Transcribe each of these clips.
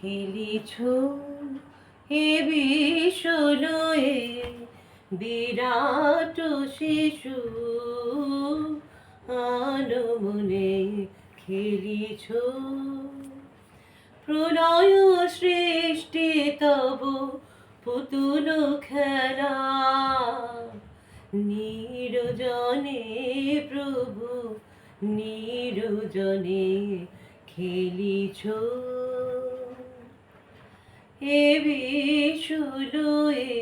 খেলিছ এ বিশ্বলয়ে বিরাট শিশু আনমনে খেলিছ প্রলয় সৃষ্টি তব পুতুল খেলা নিরজনে প্রভু নিরজনে খেলিছ এ বিশুলয়ে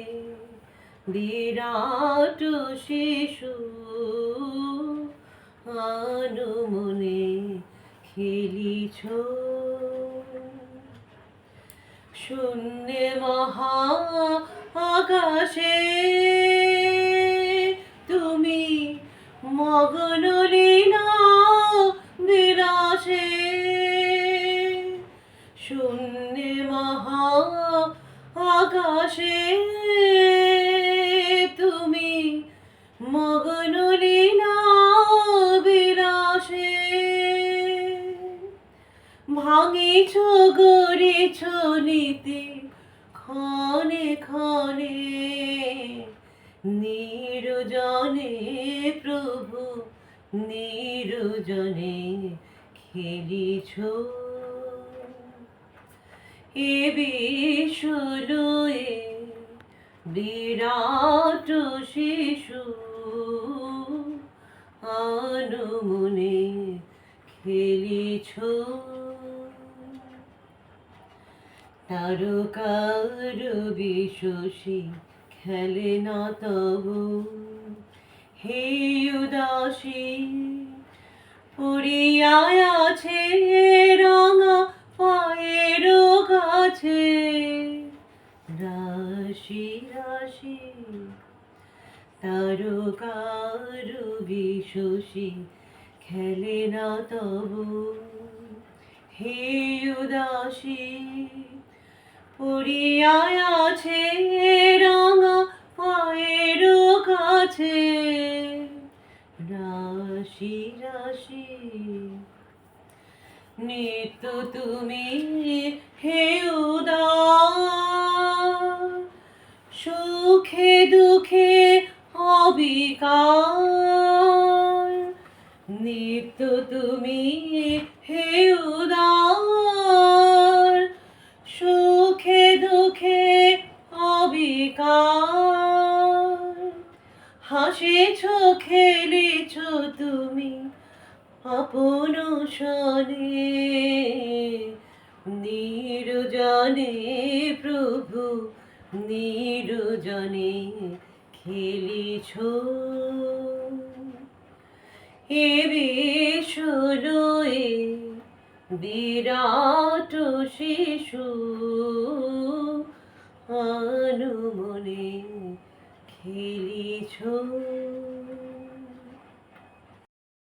বিরাট শিশু আনমনে খেলিছ শূন্যে মহা আকাশে তুমি মগ্ন লীলা বিলাসে শূন্যে মহা আকাশে তুমি মগ্ন লীলা বিলাসে ভাঙিছ গড়িছ নীতি ক্ষণে ক্ষণে নিরজনে প্রভু নিরজনে খেলিছ এ বিশ্বলয়ে বিরাট শিশু আনমনে খেলিছ তারকার বিশোষী খেলে না তবু হে উদাসী পড়িয়া আছে রঙা পায়ের কাছে রাশি রাশি তারকার বিশোষী খেলে না তবু হে উদাসী পড়িয়া আছে রঙা পায়ের কাছে রাশি রাশি নিত্য তুমি হে উদার সুখে দুঃখে অবিকার নিত্য তুমি হে উদার সুখে দুঃখে অবিকার হাসিছ খেলিছ তুমি আপন সনে নিরজনে প্রভু নিরজনে খেলিছ এ বিশ্বলয়ে বিরাট শিশু আনমনে খেলিছ।